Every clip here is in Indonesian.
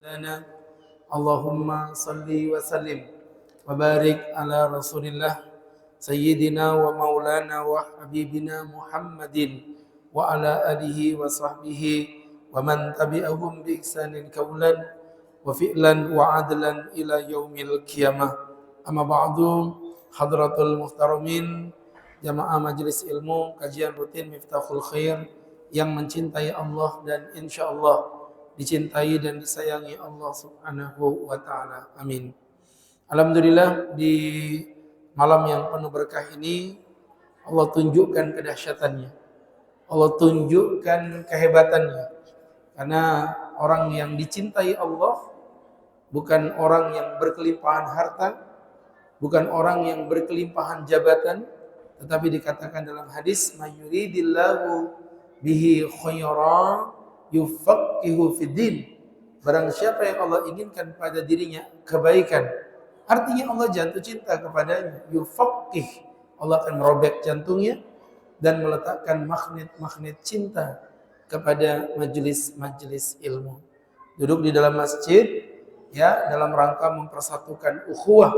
lana Allahumma salli wa sallim wa barik ala Rasulillah sayyidina wa maulana wa habibina Muhammadin wa ala alihi wa sahbihi wa man tabi'ahum bi ihsanin kaulan wa fi'lan wa adlan ila yaumil qiyamah. Amma ba'du, hadratul muhtaramin, jamaah majelis ilmu kajian rutin Miftahul Khair yang mencintai Allah dan insyaallah dicintai dan disayangi Allah Subhanahu wa taala. Amin. Alhamdulillah, di malam yang penuh berkah ini Allah tunjukkan kedahsyatannya. Allah tunjukkan kehebatannya. Karena orang yang dicintai Allah bukan orang yang berkelimpahan harta, bukan orang yang berkelimpahan jabatan, tetapi dikatakan dalam hadis, mayuridillahu bihi khairan yufaqihu fiddin. Barang siapa yang Allah inginkan pada dirinya kebaikan, artinya Allah jatuh cinta kepadanya. Yufaqih, Allah akan merobek jantungnya dan meletakkan magnet-magnet cinta kepada majelis-majelis ilmu. Duduk di dalam masjid, ya, dalam rangka mempersatukan ukhuwah,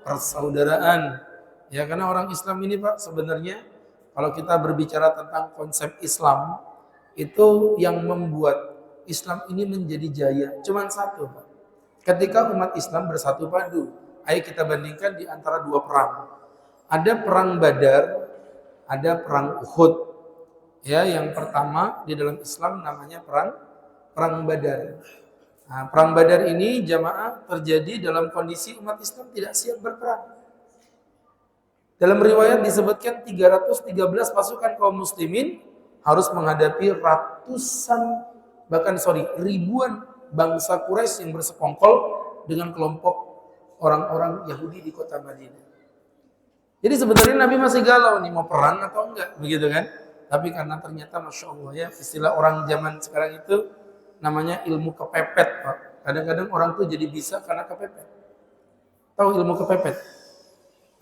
persaudaraan. Ya, karena orang Islam ini, Pak, sebenarnya kalau kita berbicara tentang konsep Islam, itu yang membuat Islam ini menjadi jaya cuman satu, Pak. Ketika umat Islam bersatu padu. Ayo kita bandingkan di antara dua perang. Ada perang Badar, ada perang Uhud. Ya, yang pertama di dalam Islam namanya perang Badar. Nah, perang Badar ini jamaah terjadi dalam kondisi umat Islam tidak siap berperang. Dalam riwayat disebutkan 313 pasukan kaum muslimin harus menghadapi ribuan bangsa Quraisy yang bersekongkol dengan kelompok orang-orang Yahudi di kota Madinah. Jadi sebenarnya Nabi masih galau nih mau perang atau enggak, begitu kan? Tapi karena ternyata Masya Allah, ya, istilah orang zaman sekarang itu namanya ilmu kepepet, Pak. Kadang-kadang orang tuh jadi bisa karena kepepet. Tahu ilmu kepepet?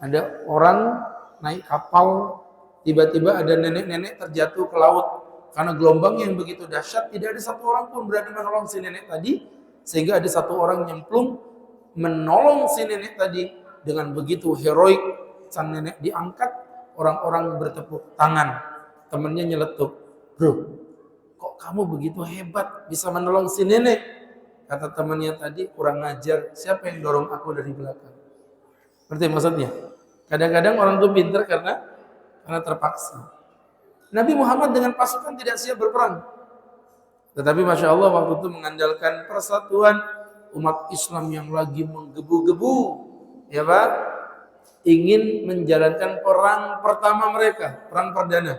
Ada orang naik kapal, tiba-tiba ada nenek-nenek terjatuh ke laut karena gelombang yang begitu dahsyat, tidak ada satu orang pun berani menolong si nenek tadi, sehingga ada satu orang nyemplung menolong si nenek tadi. Dengan begitu heroik sang nenek diangkat, orang-orang bertepuk tangan. Temannya nyeletuk, "Bro, kok kamu begitu hebat bisa menolong si nenek?" Kata temannya tadi, "Kurang ngajar, siapa yang dorong aku dari belakang?" Ngerti maksudnya? Kadang-kadang orang tuh pintar karena terpaksa. Nabi Muhammad dengan pasukan tidak siap berperang. Tetapi Masya Allah waktu itu mengandalkan persatuan umat Islam yang lagi menggebu-gebu, ya Pak, ingin menjalankan perang pertama mereka, perang perdana.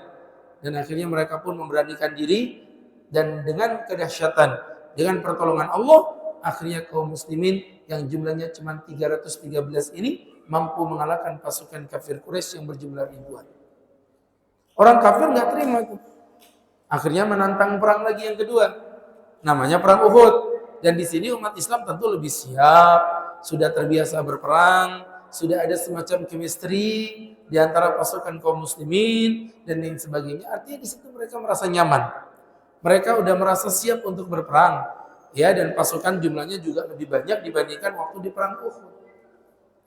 Dan akhirnya mereka pun memberanikan diri, dan dengan kedahsyatan, dengan pertolongan Allah, akhirnya kaum muslimin yang jumlahnya cuma 313 ini mampu mengalahkan pasukan kafir Quraisy yang berjumlah ribuan. Orang kafir nggak terima itu. Akhirnya menantang perang lagi yang kedua. Namanya perang Uhud. Dan di sini umat Islam tentu lebih siap, sudah terbiasa berperang, sudah ada semacam chemistry di antara pasukan kaum muslimin dan lain sebagainya. Artinya di situ mereka merasa nyaman. Mereka udah merasa siap untuk berperang. Ya, dan pasukan jumlahnya juga lebih banyak dibandingkan waktu di perang Uhud.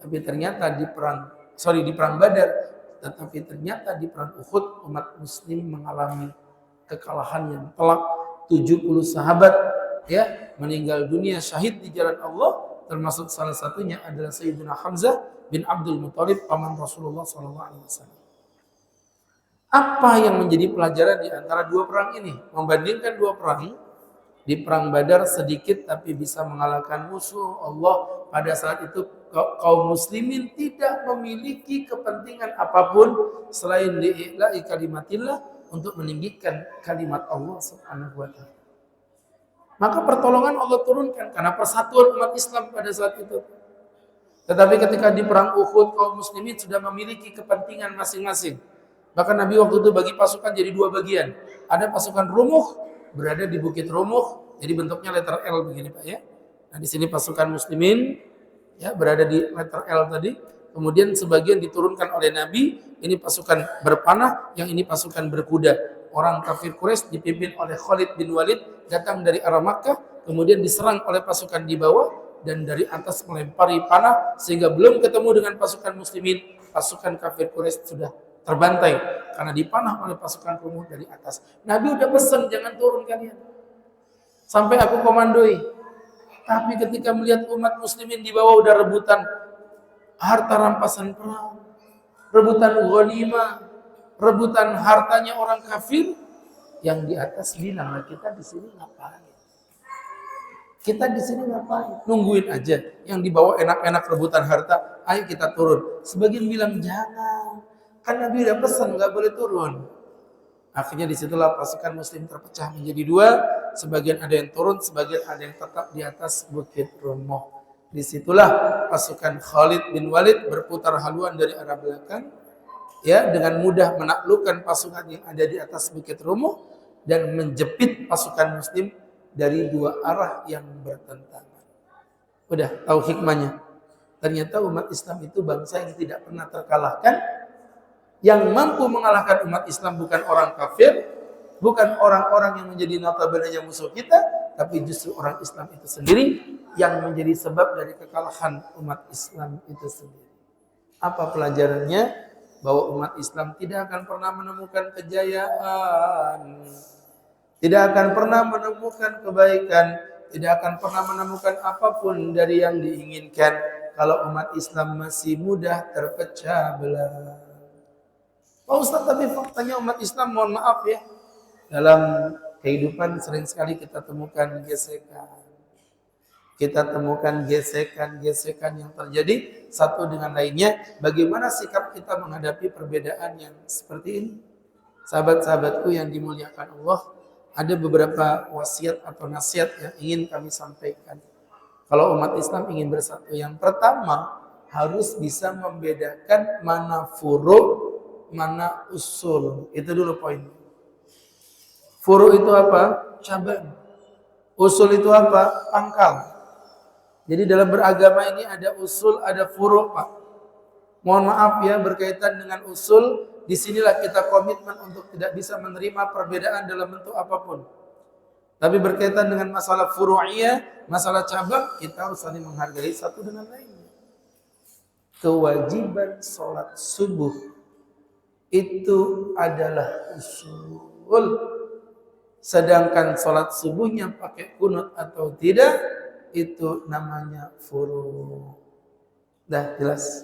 Tapi ternyata di perang Badar, tetapi ternyata di perang Uhud umat muslim mengalami kekalahan yang telak. 70 sahabat, ya, meninggal dunia syahid di jalan Allah, termasuk salah satunya adalah Sayyidina Hamzah bin Abdul Muthalib, paman Rasulullah SAW. Apa yang menjadi pelajaran di antara dua perang ini? Membandingkan dua perang, di perang Badar sedikit tapi bisa mengalahkan musuh Allah. Pada saat itu kaum muslimin tidak memiliki kepentingan apapun selain li'ila'i kalimatillah, untuk meninggikan kalimat Allah Subhanahu wa taala. Maka pertolongan Allah turunkan karena persatuan umat Islam pada saat itu. Tetapi ketika di perang Uhud kaum muslimin sudah memiliki kepentingan masing-masing. Bahkan Nabi waktu itu bagi pasukan jadi dua bagian. Ada pasukan Rumuh berada di Bukit Rumuh, jadi bentuknya letter L begini, Pak, ya. Nah, di sini pasukan muslimin, ya, berada di letter L tadi. Kemudian sebagian diturunkan oleh Nabi, ini pasukan berpanah, yang ini pasukan berkuda. Orang kafir Quraisy dipimpin oleh Khalid bin Walid datang dari arah Makkah, kemudian diserang oleh pasukan di bawah, dan dari atas melempari panah, sehingga belum ketemu dengan pasukan muslimin, pasukan kafir Quraisy sudah terbantai karena dipanah oleh pasukan Romawi dari atas. Nabi udah pesan, jangan turun kalian sampai aku komandoi. Tapi ketika melihat umat muslimin di bawah udah rebutan harta rampasan perang, rebutan ghanimah, rebutan hartanya orang kafir, yang di atas bilang, kita di sini ngapain? Kita di sini ngapain? Nungguin aja. Yang di bawah enak-enak rebutan harta, ayo kita turun. Sebagian bilang jangan, kan Nabi udah pesan nggak boleh turun. Akhirnya disitulah pasukan muslim terpecah menjadi dua. Sebagian ada yang turun, sebagian ada yang tetap di atas bukit Rumoh. Disitulah pasukan Khalid bin Walid berputar haluan dari arah belakang, ya, dengan mudah menaklukkan pasukan yang ada di atas bukit Rumoh dan menjepit pasukan muslim dari dua arah yang bertentangan. Udah tahu hikmahnya. Ternyata umat Islam itu bangsa yang tidak pernah terkalahkan. Yang mampu mengalahkan umat Islam bukan orang kafir, bukan orang-orang yang menjadi notabene musuh kita, tapi justru orang Islam itu sendiri yang menjadi sebab dari kekalahan umat Islam itu sendiri. Apa pelajarannya? Bahwa umat Islam tidak akan pernah menemukan kejayaan, tidak akan pernah menemukan kebaikan, tidak akan pernah menemukan apapun dari yang diinginkan kalau umat Islam masih mudah terpecah belah. Pak Ustaz, tapi faktanya umat Islam, mohon maaf ya, dalam kehidupan sering sekali kita temukan gesekan. Kita temukan gesekan-gesekan yang terjadi satu dengan lainnya. Bagaimana sikap kita menghadapi perbedaan yang seperti ini? Sahabat-sahabatku yang dimuliakan Allah, ada beberapa wasiat atau nasihat yang ingin kami sampaikan. Kalau umat Islam ingin bersatu, yang pertama harus bisa membedakan mana furu', mana usul. Itu dulu poinnya. Furu itu apa? Cabang. Usul itu apa? Pangkal. Jadi dalam beragama ini ada usul, ada furu', Pak. Mohon maaf ya, berkaitan dengan usul, disinilah kita komitmen untuk tidak bisa menerima perbedaan dalam bentuk apapun. Tapi berkaitan dengan masalah furu'iyah, masalah cabang, kita harus saling menghargai satu dengan lainnya. Kewajiban sholat subuh itu adalah usul. Sedangkan sholat subuhnya pakai kunut atau tidak, itu namanya furu'. Dah jelas.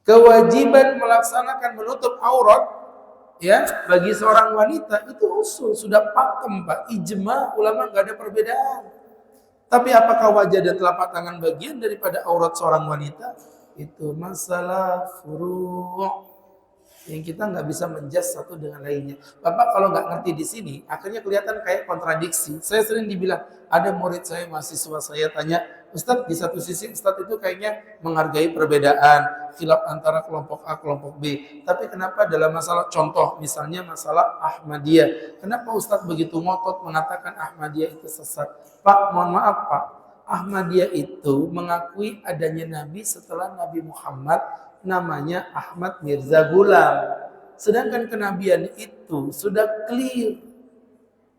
Kewajiban melaksanakan menutup aurat, ya, bagi seorang wanita itu usul, sudah pakem, Pak. Ijma ulama nggak ada perbedaan. Tapi apakah wajah dan telapak tangan bagian daripada aurat seorang wanita? Itu masalah furu'. Yang kita nggak bisa menjudge satu dengan lainnya. Bapak kalau nggak ngerti di sini, akhirnya kelihatan kayak kontradiksi. Saya sering dibilang, ada murid saya, mahasiswa saya tanya, Ustadz, di satu sisi Ustadz itu kayaknya menghargai perbedaan, khilaf antara kelompok A, kelompok B. Tapi kenapa dalam masalah contoh, misalnya masalah Ahmadiyah, kenapa Ustadz begitu ngotot mengatakan Ahmadiyah itu sesat? Pak, mohon maaf Pak, Ahmadiyah itu mengakui adanya Nabi setelah Nabi Muhammad, namanya Ahmad Mirza Ghulam. Sedangkan kenabian itu sudah clear.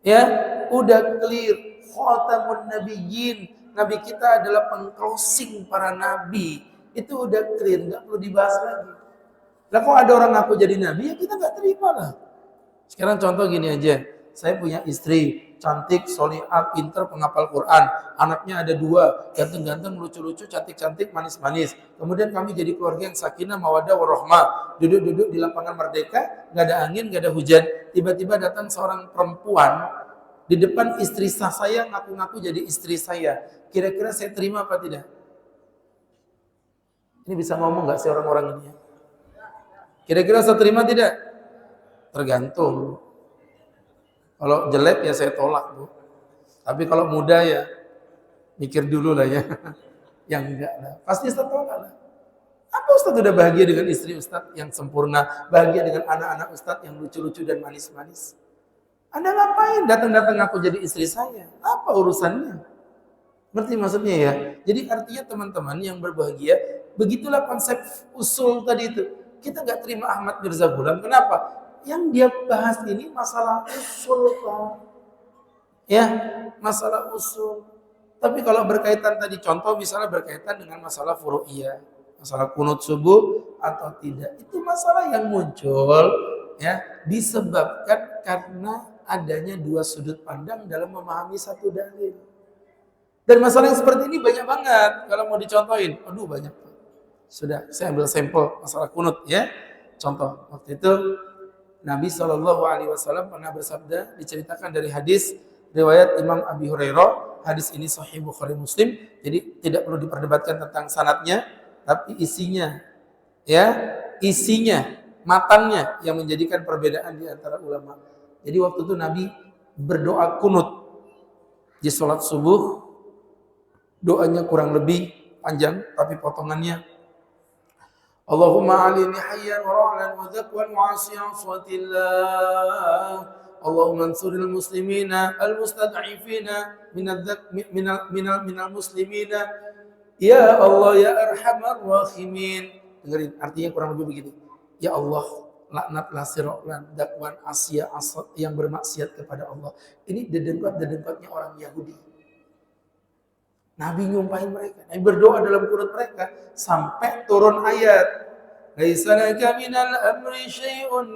Ya, udah clear. Khatamun Nabiyyin. Nabi kita adalah pengclosing para nabi. Itu udah clear, nggak perlu dibahas lagi. Lah kok ada orang ngaku jadi nabi, ya kita nggak terima lah. Sekarang contoh gini aja. Saya punya istri, cantik, solihah, pinter, penghafal Quran. Anaknya ada 2, ganteng-ganteng, lucu-lucu, cantik-cantik, manis-manis. Kemudian kami jadi keluarga yang sakinah, mawaddah, warahmah. Duduk-duduk di lapangan Merdeka, nggak ada angin, nggak ada hujan. Tiba-tiba datang seorang perempuan di depan istri sah saya, ngaku-ngaku jadi istri saya. Kira-kira saya terima apa tidak? Ini bisa ngomong nggak sih orang-orang ini? Kira-kira saya terima tidak? Tergantung. Kalau jelek ya saya tolak, Bu. Tapi kalau muda ya mikir dulu lah ya. Yang enggak lah. Pasti Ustaz tolak lah. Apa Ustaz udah bahagia dengan istri Ustaz yang sempurna, bahagia dengan anak-anak Ustaz yang lucu-lucu dan manis-manis? Anda ngapain datang-datang aku jadi istri saya? Apa urusannya? Ngerti maksudnya ya? Jadi artinya teman-teman yang berbahagia, begitulah konsep usul tadi itu. Kita nggak terima Ahmad Mirza Ghulam. Kenapa? Yang dia bahas ini masalah usul, Pak. Ya, masalah usul. Tapi kalau berkaitan tadi contoh misalnya berkaitan dengan masalah furu'iyah, masalah kunut subuh atau tidak, itu masalah yang muncul ya disebabkan karena adanya dua sudut pandang dalam memahami satu dalil. Dan masalah yang seperti ini banyak banget kalau mau dicontohin. Aduh banyak. Sudah, saya ambil sampel masalah kunut ya. Contoh, waktu itu Nabi SAW pernah bersabda, diceritakan dari hadis riwayat Imam Abi Hurairah. Hadis ini Sahih Bukhari Muslim, jadi tidak perlu diperdebatkan tentang sanadnya, tapi isinya, ya, isinya, matangnya yang menjadikan perbedaan di antara ulama. Jadi waktu itu Nabi berdoa kunut di sholat subuh, doanya kurang lebih panjang, tapi potongannya Allahumma alini hayyan wa ra'lan wa dhakwan wa asyan swatillah. Allahumma ansuril muslimina al-mustad'ifina minal muslimina. Ya Allah ya arhamar rahimin. Dengerin, artinya kurang lebih begini. Ya Allah, laknatlah si Ra'lan, Dhakwan, Asya, Asad yang bermaksiat kepada Allah. Ini dedengkot-dedengkotnya orang Yahudi. Nabi nyumpahin mereka, Nabi berdoa dalam kunut mereka sampai turun ayat. Laisa laka minal amri syai'un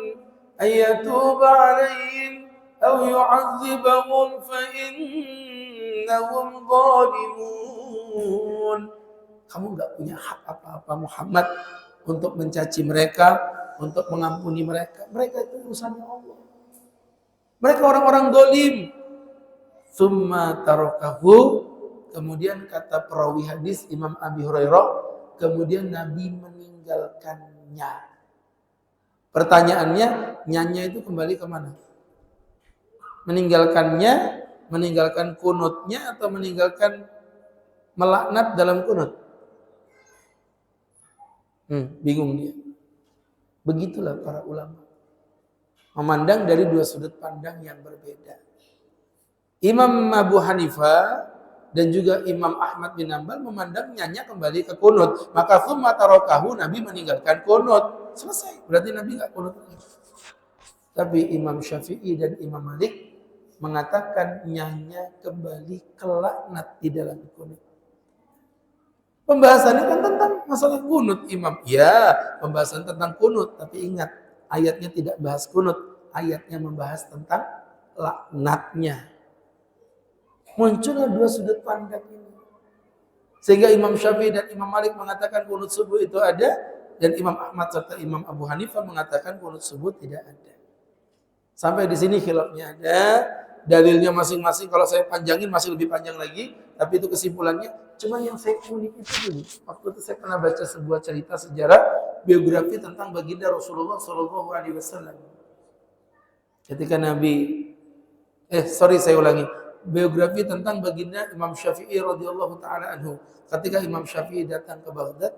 ayyatuba 'alaihim aw yu'adzibahum fa innahum zalimun. Kamu enggak punya hak apa-apa Muhammad untuk mencaci mereka, untuk mengampuni mereka. Mereka itu urusannya Allah. Mereka orang-orang zalim. Tsumma tarakahu. Kemudian kata perawi hadis Imam Abi Hurairah, kemudian Nabi meninggalkannya. Pertanyaannya, nyanya itu kembali kemana? Meninggalkannya, meninggalkan kunutnya atau meninggalkan melaknat dalam kunut? Bingung dia. Begitulah para ulama. Memandang dari dua sudut pandang yang berbeda. Imam Abu Hanifah dan juga Imam Ahmad bin Hanbal memandang nyanya kembali ke kunut. Maka tsumma tarakahu, Nabi meninggalkan kunut. Selesai. Berarti Nabi enggak kunut lagi. Tapi Imam Syafi'i dan Imam Malik mengatakan nyanya kembali ke laknat di dalam kunut. Pembahasannya kan tentang masalah kunut, Imam. Ya, pembahasan tentang kunut. Tapi ingat, ayatnya tidak bahas kunut. Ayatnya membahas tentang laknatnya. Muncullah dua sudut pandang ini. Sehingga Imam Syafi'i dan Imam Malik mengatakan kunut subuh itu ada, dan Imam Ahmad serta Imam Abu Hanifah mengatakan kunut subuh tidak ada. Sampai di sini khilafnya ada, dalilnya masing-masing. Kalau saya panjangin masih lebih panjang lagi, tapi itu kesimpulannya. Cuma yang saya unik itu dulu. Waktu itu saya pernah baca sebuah cerita sejarah biografi tentang baginda Rasulullah SAW. Ketika saya ulangi. Biografi tentang baginda Imam Syafi'i radhiyallahu taala anhu. Ketika Imam Syafi'i datang ke Baghdad,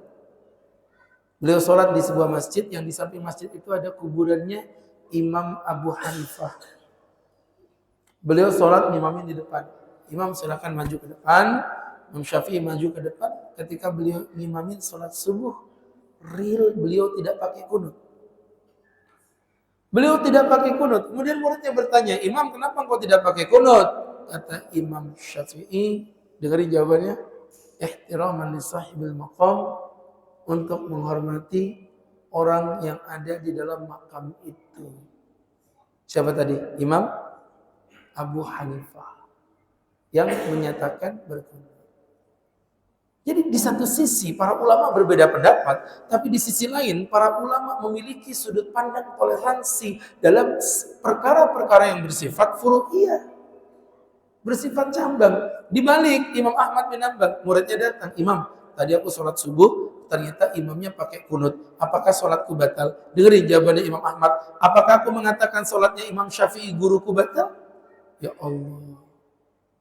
beliau sholat di sebuah masjid yang di samping masjid itu ada kuburannya Imam Abu Hanifah. Beliau sholat ngimamin di depan. Imam silakan maju ke depan. Imam Syafi'i maju ke depan. Ketika beliau ngimamin sholat subuh, beliau tidak pakai kunut. Beliau tidak pakai kunut. Kemudian muridnya bertanya, Imam kenapa engkau tidak pakai kunut? Kata Imam Syafi'i, dengerin jawabannya, ihtiraman li sahibil maqam, untuk menghormati orang yang ada di dalam makam itu. Siapa tadi? Imam Abu Hanifah yang menyatakan berkunut. Jadi di satu sisi para ulama berbeda pendapat, tapi di sisi lain para ulama memiliki sudut pandang toleransi dalam perkara-perkara yang bersifat furu'iyah, bersifat cabang. Di balik Imam Ahmad bin Hanbal, muridnya datang, Imam, tadi aku sholat subuh, ternyata imamnya pakai kunut. Apakah sholatku batal? Dengerin jawabannya Imam Ahmad. Apakah aku mengatakan sholatnya Imam Syafi'i guruku batal? Ya Allah.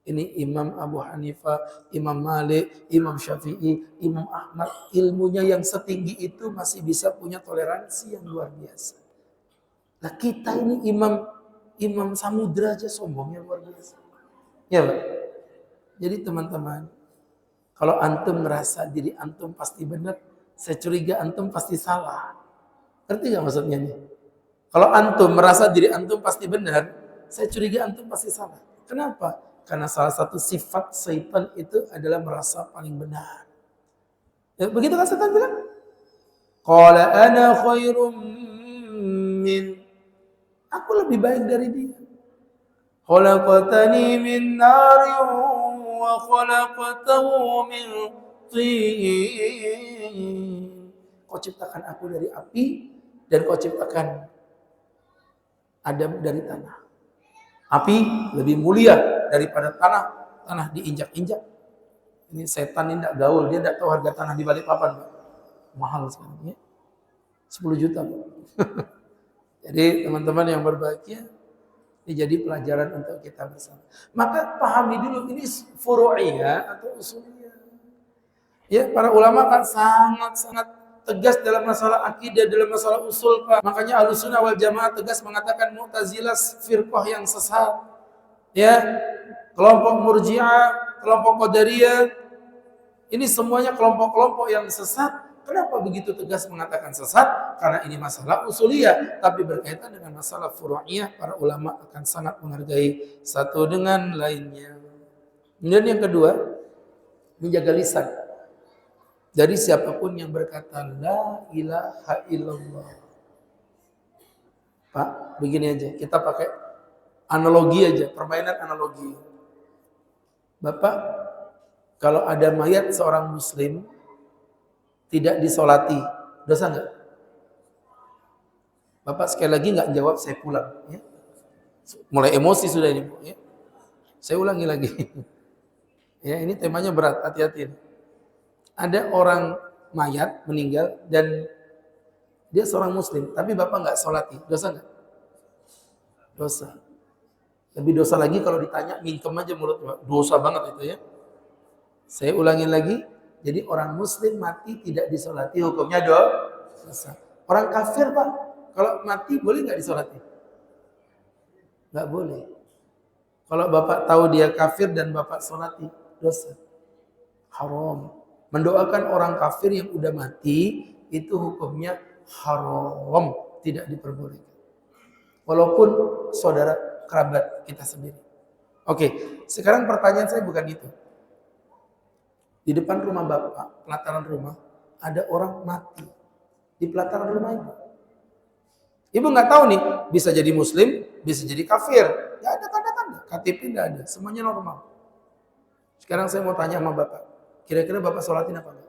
Ini Imam Abu Hanifah, Imam Malik, Imam Syafi'i, Imam Ahmad. Ilmunya yang setinggi itu masih bisa punya toleransi yang luar biasa. Nah kita ini Imam Samudra aja sombongnya luar biasa. Ya Pak. Jadi teman-teman, kalau antum merasa diri antum pasti benar, saya curiga antum pasti salah. Ngerti gak maksudnya nih? Kalau antum merasa diri antum pasti benar, saya curiga antum pasti salah. Kenapa? Karena salah satu sifat syaitan itu adalah merasa paling benar. Ya, begitu kan setan bilang? Qala ana khairum min. Aku lebih baik dari dia. Khalaqtani min narin wa khalaqtahu min tin. Kau ciptakan aku dari api dan kau ciptakan Adam dari tanah. Api lebih mulia daripada tanah. Tanah diinjak-injak. Ini setan ini tidak gaul, dia tidak tahu harga tanah di Balikpapan, Pak. Mahal sekarang ya. 10 juta, Pak. Jadi teman-teman yang berbahagia, ini jadi pelajaran untuk kita bersama. Maka pahami dulu ini furu'iyah atau usuliyah. Ya, para ulama kan sangat-sangat tegas dalam masalah akidah, dalam masalah usul, Pak. Makanya Ahlussunnah wal Jamaah tegas mengatakan Mu'tazilah firqah yang sesat. Ya, kelompok Murji'ah, kelompok Qadariyah, ini semuanya kelompok-kelompok yang sesat. Kenapa begitu tegas mengatakan sesat? Karena ini masalah usuliyah, tapi berkaitan dengan masalah furu'iyah, para ulama akan sangat menghargai satu dengan lainnya. Kemudian yang kedua, menjaga lisan dari siapapun yang berkata la ilaha illallah. Pak, begini aja, kita pakai analogi aja, permainan analogi. Bapak, kalau ada mayat seorang muslim tidak disolati, dosa nggak? Bapak sekali lagi nggak jawab, saya pulang. Ya. Mulai emosi sudah ini, ya. Saya ulangi lagi. Ya, ini temanya berat, hati-hati. Ada orang mayat meninggal dan dia seorang muslim, tapi bapak nggak solati, dosa nggak? Dosa. Lebih dosa lagi kalau ditanya mingkem aja mulutnya, dosa banget itu ya. Saya ulangi lagi. Jadi orang muslim mati tidak disolati hukumnya dosa. Orang kafir, Pak, kalau mati boleh nggak disolati? Nggak boleh. Kalau bapak tahu dia kafir dan bapak solati, dosa. Haram. Mendoakan orang kafir yang udah mati itu hukumnya haram, tidak diperbolehkan. Walaupun saudara kerabat kita sendiri. Oke, sekarang pertanyaan saya bukan itu. Di depan rumah bapak, pelataran rumah, ada orang mati. Di pelataran rumah ibu. Ibu nggak tahu nih, bisa jadi muslim, bisa jadi kafir. Nggak ada tanda-tanda, KTP nggak ada, semuanya normal. Sekarang saya mau tanya sama bapak, kira-kira bapak sholatin apa enggak?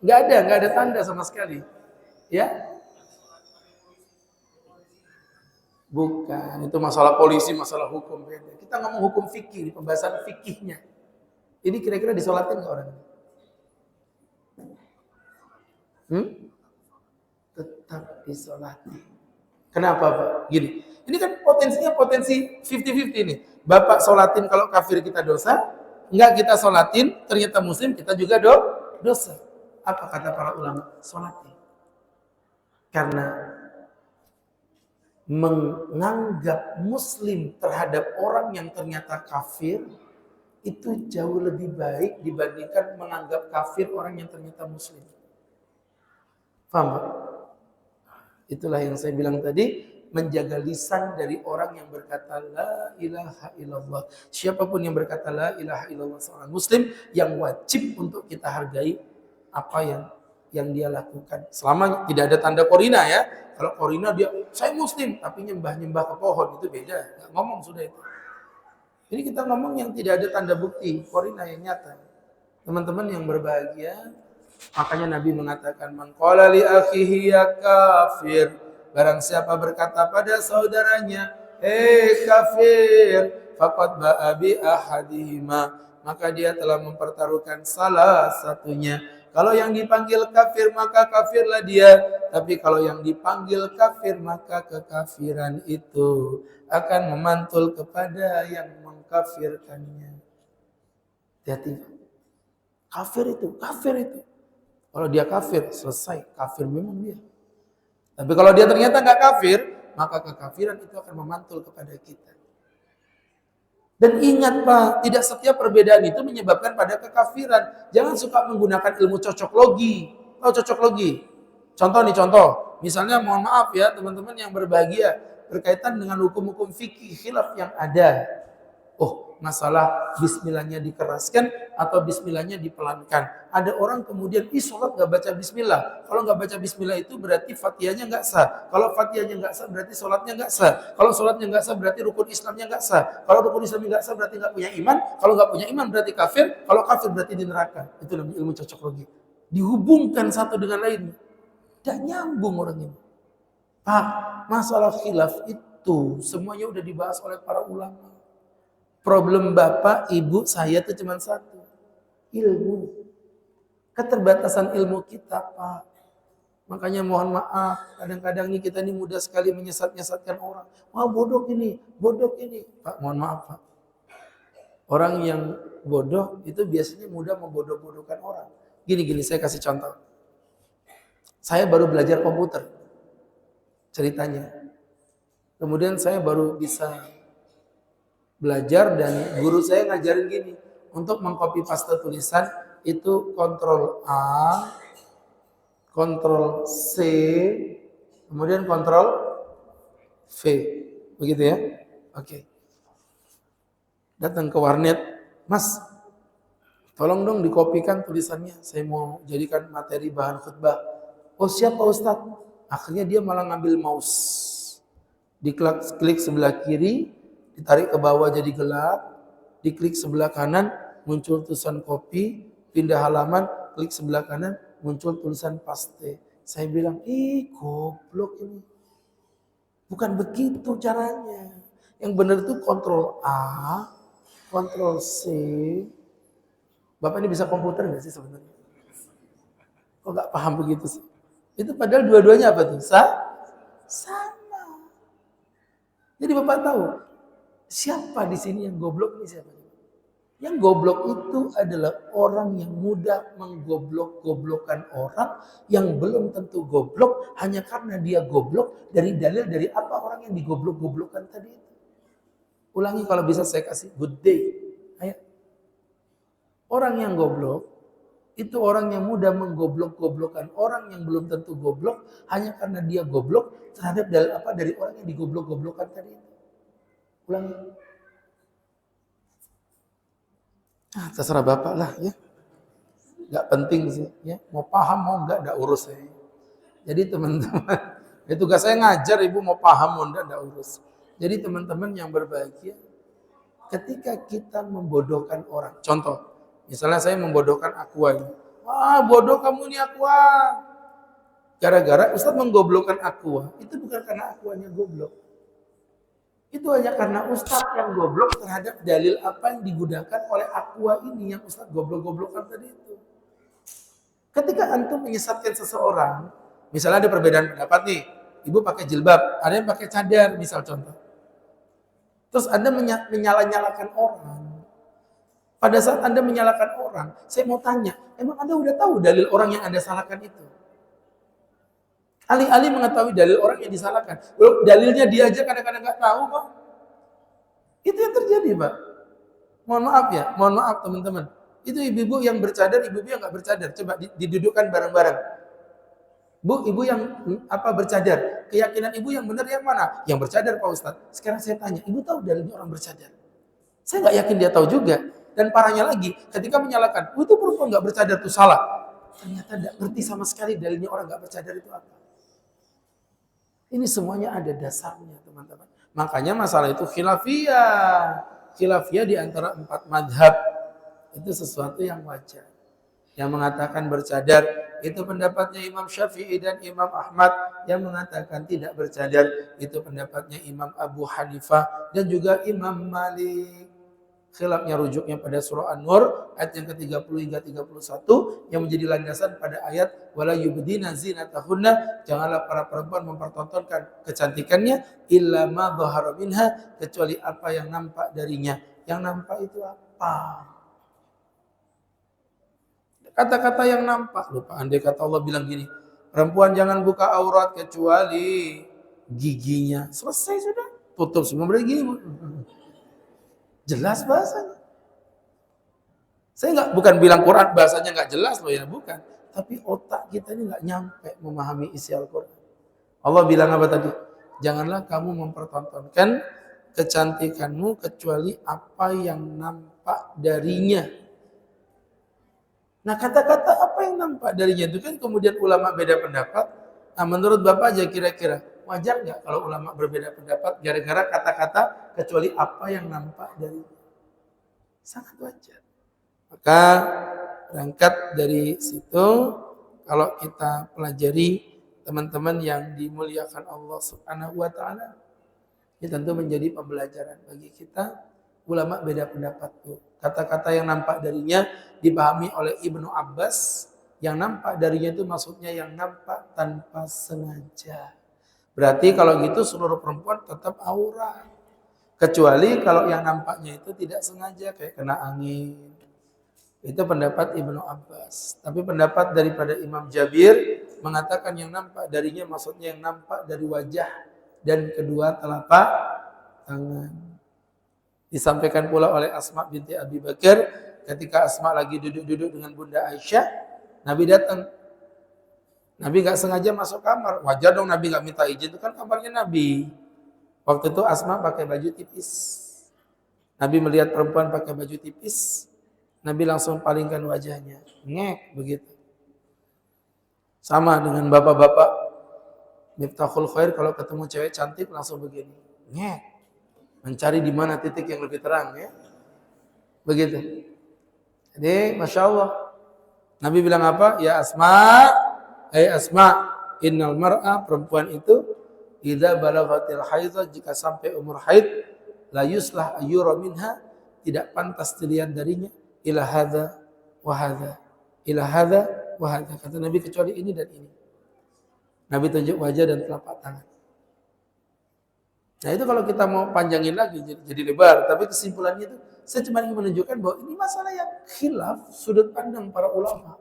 Nggak ada tanda sama sekali. Ya, bukan, itu masalah polisi, masalah hukum. Kita ngomong hukum fikih, pembahasan fikihnya. Ini kira-kira disolatin nggak orang ini? Tetap disolati. Kenapa, Pak? Gini, ini kan potensinya potensi 50-50 ini. Bapak solatin kalau kafir kita dosa, nggak kita solatin, ternyata muslim kita juga dosa. Apa kata para ulama? Solatin. Karena menganggap muslim terhadap orang yang ternyata kafir itu jauh lebih baik dibandingkan menganggap kafir orang yang ternyata muslim. Paham, Pak? Itulah yang saya bilang tadi, menjaga lisan dari orang yang berkata la ilaha illallah. Siapapun yang berkata la ilaha illallah seorang muslim yang wajib untuk kita hargai apa yang dia lakukan. Selama tidak ada tanda korina ya. Kalau korina dia, saya muslim, tapi nyembah-nyembah ke pohon, itu beda. Nggak ngomong sudah itu. Ini kita ngomong yang tidak ada tanda bukti, korina yang nyata. Teman-teman yang berbahagia, makanya Nabi mengatakan, man qala li akhihi ya kafir. Barang siapa berkata pada saudaranya, kafir, faqad ba'a bi ahadihima. Maka dia telah mempertaruhkan salah satunya. Kalau yang dipanggil kafir maka kafirlah dia. Tapi kalau yang dipanggil kafir maka kekafiran itu akan memantul kepada yang mengkafirkannya. Hati-hati. Kafir itu. Kalau dia kafir selesai. Kafir memang dia. Tapi kalau dia ternyata nggak kafir, maka kekafiran itu akan memantul kepada kita. Dan ingat, Pak, tidak setiap perbedaan itu menyebabkan pada kekafiran. Jangan suka menggunakan ilmu cocok logi. Tahu cocok logi? Contoh. Misalnya mohon maaf ya teman-teman yang berbahagia berkaitan dengan hukum-hukum fikih khilaf yang ada. Oh, masalah bismillahnya dikeraskan atau bismillahnya dipelankan. Ada orang kemudian, sholat gak baca bismillah. Kalau gak baca bismillah itu berarti fatihahnya gak sah. Kalau fatihahnya gak sah berarti sholatnya gak sah. Kalau sholatnya gak sah berarti rukun Islamnya gak sah. Kalau rukun Islamnya gak sah berarti gak punya iman. Kalau gak punya iman berarti kafir. Kalau kafir berarti di neraka. Itu namanya ilmu cocokologi. Dihubungkan satu dengan lain. Gak nyambung orang ini. Pak, masalah khilaf itu semuanya udah dibahas oleh para ulama. Problem bapak, ibu, saya itu cuma satu. Ilmu. Keterbatasan ilmu kita, Pak. Makanya mohon maaf, kadang-kadang nih kita ini mudah sekali menyesatkan orang. Wah, bodoh ini. Pak, mohon maaf, Pak. Orang yang bodoh itu biasanya mudah membodoh-bodohkan orang. Gini, saya kasih contoh. Saya baru belajar komputer. Ceritanya. Kemudian saya baru bisa belajar dan guru saya ngajarin gini, untuk mengcopy paste tulisan itu Ctrl A, Ctrl C, kemudian Ctrl V, begitu ya? Oke. Datang ke warnet, Mas, tolong dong dikopikan tulisannya, saya mau jadikan materi bahan khutbah. Oh siap Pak Ustadz. Akhirnya dia malah ngambil mouse, diklik sebelah kiri, ditarik ke bawah jadi gelap, diklik sebelah kanan, muncul tulisan copy, pindah halaman, klik sebelah kanan, muncul tulisan paste. Saya bilang, goblok ini. Bukan begitu caranya. Yang benar itu Ctrl A, Ctrl C. Bapak ini bisa komputer nggak sih sebenarnya? Kok nggak paham begitu sih? Itu padahal dua-duanya apa tuh? Sama. Jadi Bapak tahu, siapa di sini yang goblok ini siapa? Yang goblok itu adalah orang yang mudah menggoblok-goblokkan orang yang belum tentu goblok hanya karena dia goblok dari dalil dari apa orang yang digoblok-goblokkan tadi itu. Ulangi kalau bisa saya kasih good day. Ayo. Orang yang goblok itu orang yang mudah menggoblok-goblokkan orang yang belum tentu goblok hanya karena dia goblok terhadap dalil apa dari orang yang digoblok-goblokkan tadi itu. Ulangi. Terserah Bapak lah ya. Gak penting sih ya. Mau paham mau enggak urus saya. Jadi teman-teman, ya tugas saya ngajar, Ibu mau paham mau enggak urus. Jadi teman-teman yang berbahagia, ketika kita membodohkan orang. Contoh, misalnya saya membodohkan Aqua ini. Wah, bodoh kamu nih Aqua. Gara-gara Ustadz menggoblokkan Aqua, itu bukan karena Aquanya goblok. Itu hanya karena Ustadz yang goblok terhadap dalil apa yang digunakan oleh Aqua ini yang Ustadz goblok-goblokkan tadi itu. Ketika antum menyesatkan seseorang, misalnya ada perbedaan pendapat nih, ibu pakai jilbab, ada yang pakai cadar, misal contoh. Terus Anda menyala-nyalakan orang. Pada saat Anda menyalahkan orang, saya mau tanya, emang Anda udah tahu dalil orang yang Anda salahkan itu? Alih-alih mengetahui dalil orang yang disalahkan. Dalilnya dia aja kadang-kadang nggak tahu kok. Itu yang terjadi, Pak. Mohon maaf teman-teman. Itu ibu-ibu yang bercadar, ibu-ibu yang nggak bercadar. Coba didudukkan bareng-bareng. Bu, ibu yang bercadar. Keyakinan ibu yang benar yang mana? Yang bercadar, Pak Ustadz. Sekarang saya tanya, ibu tahu dalilnya orang bercadar? Saya nggak yakin dia tahu juga. Dan parahnya lagi, ketika menyalahkan, itu perempuan nggak bercadar itu salah. Ternyata nggak ngerti sama sekali dalilnya orang nggak bercadar itu apa. Ini semuanya ada dasarnya, teman-teman. Makanya masalah itu khilafiyah. Khilafiyah di antara 4 madhab. Itu sesuatu yang wajar. Yang mengatakan bercadar, itu pendapatnya Imam Syafi'i dan Imam Ahmad. Yang mengatakan tidak bercadar, itu pendapatnya Imam Abu Hanifah dan juga Imam Malik. Khilafnya rujuknya pada surah An-Nur ayat yang ke-30 hingga 31 yang menjadi landasan pada ayat wala yubdina zinatahunna, janganlah para perempuan mempertontonkan kecantikannya illa ma dhahara minha, kecuali apa yang nampak darinya. Yang nampak itu apa? Kata-kata yang nampak. Lupa, andai kata Allah bilang gini, perempuan jangan buka aurat kecuali giginya. Selesai sudah. Tutup semua berarti gini. Jelas bahasanya. Saya bukan bilang Quran bahasanya nggak jelas loh ya, bukan. tapi otak kita ini nggak nyampe memahami isi Al-Quran. Allah bilang apa tadi? Janganlah kamu mempertontonkan kecantikanmu kecuali apa yang nampak darinya. Nah, kata-kata apa yang nampak darinya itu kan kemudian ulama beda pendapat. Nah, menurut Bapak aja kira-kira wajar nggak kalau ulama berbeda pendapat gara-gara kata-kata kecuali apa yang nampak darinya? Sangat wajar. Maka berangkat dari situ, kalau kita pelajari teman-teman yang dimuliakan Allah Subhanahu wa taala, ini tentu menjadi pembelajaran bagi kita. Ulama beda pendapat tuh. Kata-kata yang nampak darinya dipahami oleh Ibnu Abbas, yang nampak darinya itu maksudnya yang nampak tanpa sengaja. Berarti kalau gitu seluruh perempuan tetap aurat. Kecuali kalau yang nampaknya itu tidak sengaja kayak kena angin. Itu pendapat Ibnu Abbas. Tapi pendapat daripada Imam Jabir mengatakan yang nampak darinya maksudnya yang nampak dari wajah dan kedua telapak tangan. Disampaikan pula oleh Asma binti Abi Bakar ketika Asma lagi duduk-duduk dengan Bunda Aisyah, Nabi datang. Nabi gak sengaja masuk kamar. Wajar dong Nabi gak minta izin, itu kan kamarnya Nabi. Waktu itu Asma pakai baju tipis. Nabi melihat perempuan pakai baju tipis, Nabi langsung palingkan wajahnya. Ngek begitu. Sama dengan bapak-bapak Miftahul Khair kalau ketemu cewek cantik langsung begini. Ngek. Mencari di mana titik yang lebih terang ya. Begitu. Jadi Masya Allah. Nabi bilang apa? Ya Asma. Asma. Innal mar'a, perempuan itu idza balaghatil haidha, jika sampai umur haid, la yuslah ayyura minha, tidak pantas dilihat darinya ila hadza wa hadza. Ila hadza wa hadza. Kata Nabi kecuali ini dan ini. Nabi tunjuk wajah dan telapak tangan. Nah itu kalau kita mau panjangin lagi jadi lebar, tapi kesimpulannya itu saya cuma ingin menunjukkan bahwa ini masalah yang khilaf sudut pandang para ulama.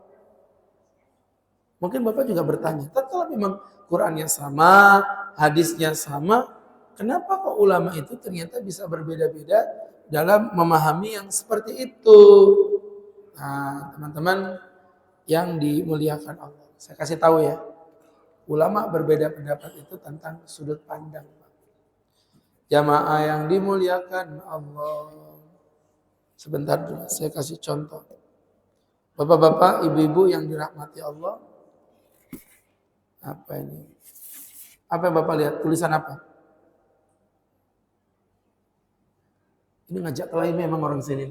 Mungkin Bapak juga bertanya, tapi kalau memang Qurannya sama, hadisnya sama, kenapa kok ulama itu ternyata bisa berbeda-beda dalam memahami yang seperti itu? Nah, teman-teman yang dimuliakan Allah, saya kasih tahu ya, ulama berbeda pendapat itu tentang sudut pandang. Jamaah yang dimuliakan Allah. Sebentar dulu, saya kasih contoh. Bapak-bapak, ibu-ibu yang dirahmati Allah. Apa ini? Apa yang Bapak lihat? Tulisan apa? Ini ngajak kelahi memang orang sini.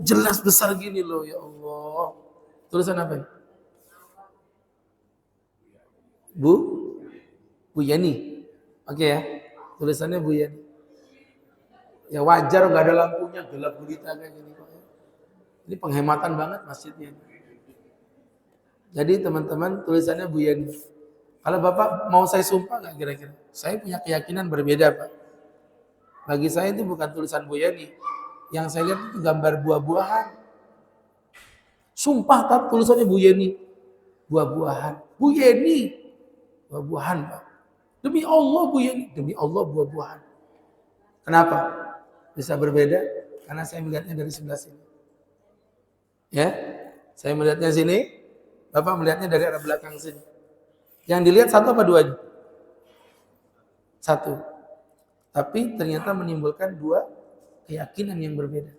Jelas besar gini loh, ya Allah. Tulisan apa ini? Bu Yani. Oke ya. Tulisannya Bu Yani. Ya wajar nggak ada lampunya, gelap gulita kayak gini. Ini penghematan banget masjidnya. Jadi teman-teman tulisannya Bu Yani. Kalau Bapak mau saya sumpah nggak kira-kira? Saya punya keyakinan berbeda Pak. Bagi saya itu bukan tulisan Bu Yani. Yang saya lihat itu gambar buah-buahan. Sumpah tak tulisannya Bu Yani. Buah-buahan. Bu Yani. Buah-buahan Pak. Demi Allah Bu Yani, demi Allah buah-buahan. Kenapa? Bisa berbeda? Karena saya melihatnya dari sebelah sini. Ya, saya melihatnya sini, Bapak melihatnya dari arah belakang sini. Yang dilihat satu apa dua? Satu. Tapi ternyata menimbulkan dua keyakinan yang berbeda.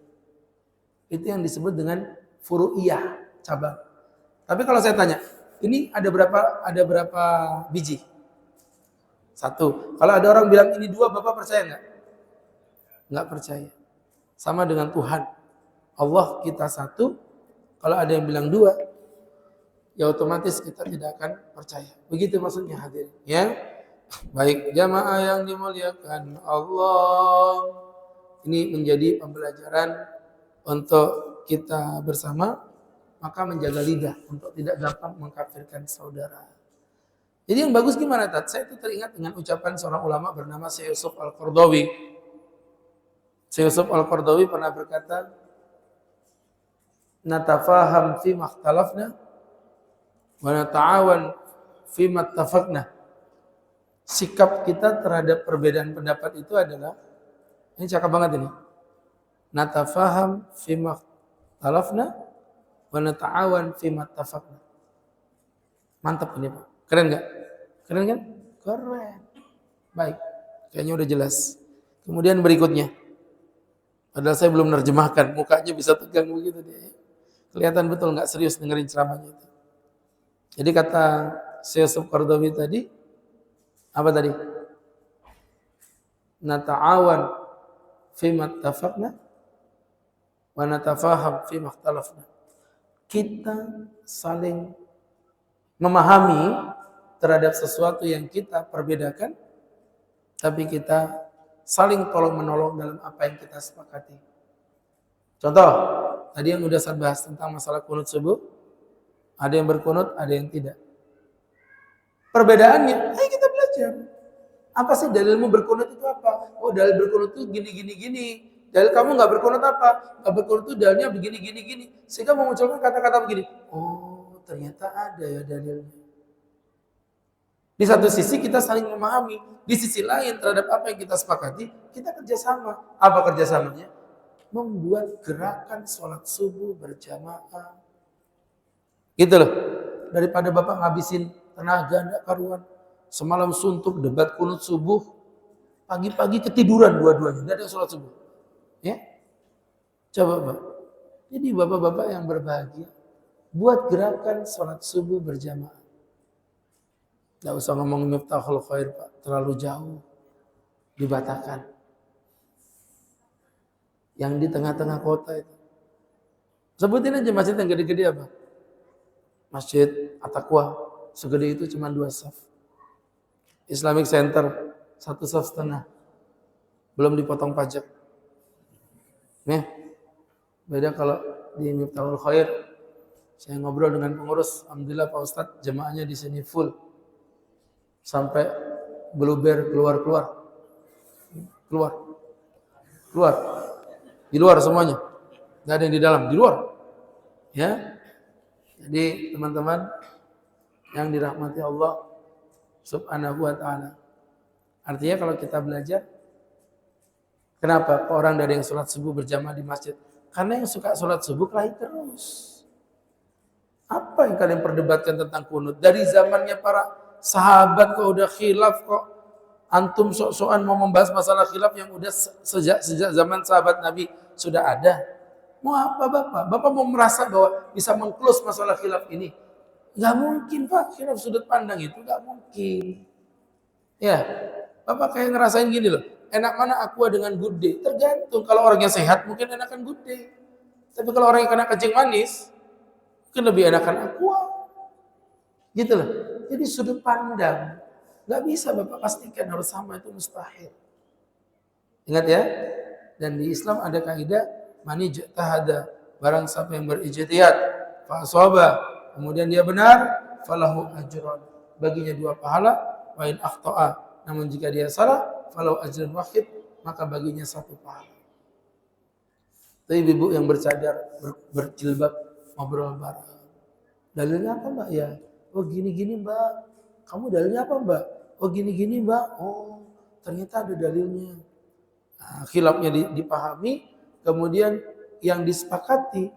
Itu yang disebut dengan furu'iyah, cabang. Tapi kalau saya tanya, ini ada berapa biji? Satu. Kalau ada orang bilang ini dua, Bapak percaya nggak? Nggak percaya. Sama dengan Tuhan. Allah kita satu. Kalau ada yang bilang dua, ya otomatis kita tidak akan percaya. Begitu maksudnya hadirin. Ya, baik jamaah yang dimuliakan Allah. Ini menjadi pembelajaran untuk kita bersama. Maka menjaga lidah untuk tidak gampang mengkafirkan saudara. Jadi yang bagus gimana Tat? Saya itu teringat dengan ucapan seorang ulama bernama Syekh Yusuf Al-Qaradawi. Syekh Yusuf Al-Qaradawi pernah berkata, natafaham fi makhtalafna wa nata'awan fi mattafaqna. Sikap kita terhadap perbedaan pendapat itu adalah, ini cakep banget ini. Natafaham fi makhtalafna wa nata'awan fi mattafaqna. Mantap ini Pak. Keren nggak? Keren kan? Keren. Baik. Kayaknya udah jelas. Kemudian berikutnya. Padahal saya belum nerjemahkan. Mukanya bisa tegang begitu dia. Kelihatan betul nggak serius dengerin ceramahnya itu. Jadi kata Syekh Yusuf Qaradawi tadi, apa tadi? Nata'awan fima ittafaqna wa natafaham fima ikhtalafna. Kita saling memahami terhadap sesuatu yang kita perbedakan, tapi kita saling tolong-menolong dalam apa yang kita sepakati. Contoh, tadi yang udah saya bahas tentang masalah kunut subuh, ada yang berkunut, ada yang tidak. Perbedaannya, ayo kita belajar. Apa sih dalilmu berkunut itu apa? Oh, dalil berkunut itu gini. Dalil kamu nggak berkunut apa? Nggak berkunut itu dalilnya begini. Sehingga memunculkan kata-kata begini. Oh, ternyata ada ya dalilnya. Di satu sisi kita saling memahami, di sisi lain terhadap apa yang kita sepakati, kita kerjasama. Apa kerjasamanya? Membuat gerakan sholat subuh berjamaah. Gitu loh. Daripada Bapak ngabisin tenaga enggak karuan. Semalam suntuk debat kunut subuh. Pagi-pagi ketiduran dua-duanya. Enggak ada sholat subuh. Ya? Coba Pak. Jadi Bapak-bapak yang berbahagia. Buat gerakan sholat subuh berjamaah. Enggak usah ngomong Miftahul Khair Pak. Terlalu jauh. Dibatakan. Yang di tengah-tengah kota itu. Sebutin aja masjid yang gede-gede apa? Masjid At-Taqwa. Segede itu cuma 2 saf. Islamic Center 1,5 saf. Belum dipotong pajak. Nih. Beda kalau di Miftahul Khair. Saya ngobrol dengan pengurus, alhamdulillah Pak Ustadz, jemaahnya di sini full. Sampai blueberry keluar. Di luar semuanya. Enggak ada yang di dalam, di luar. Ya. Jadi teman-teman yang dirahmati Allah Subhanahu wa ta'ala. Artinya kalau kita belajar, kenapa orang dari yang sholat subuh berjamaah di masjid? Karena yang suka sholat subuh kelahi terus. Apa yang kalian perdebatkan tentang kunut? Dari zamannya para sahabat kok udah khilaf kok. Antum sok-sokan mau membahas masalah khilaf yang udah sejak zaman sahabat Nabi sudah ada. Mau apa Bapak? Bapak mau merasa bahwa bisa mengklus masalah khilaf ini? Gak mungkin Pak, khilaf sudut pandang itu gak mungkin. Ya, Bapak kayak ngerasain gini loh. Enak mana aqua dengan good day? Tergantung. Kalau orangnya sehat mungkin enakan good day. Tapi kalau orang yang kena kencing manis, mungkin lebih enakan aqua. Gitu loh. Jadi sudut pandang. Gak bisa Bapak pastikan harus sama, itu mustahil. Ingat ya. Dan di Islam ada kaidah mani ijtahada, barang siapa yang berijtihad fa asaba, kemudian dia benar, falahu ajran, baginya 2 pahala, wa in akhta'a, namun jika dia salah, falahu ajrun wahid, maka baginya 1 pahala. Tapi ibu yang bercadar, berjilbab, ngobrol bareng. Dalilnya apa Mbak? Ya, oh gini-gini Mbak. Kamu dalilnya apa Mbak? Oh gini-gini Mbak. Oh ternyata ada dalilnya. Nah, khilafnya dipahami. Kemudian yang disepakati,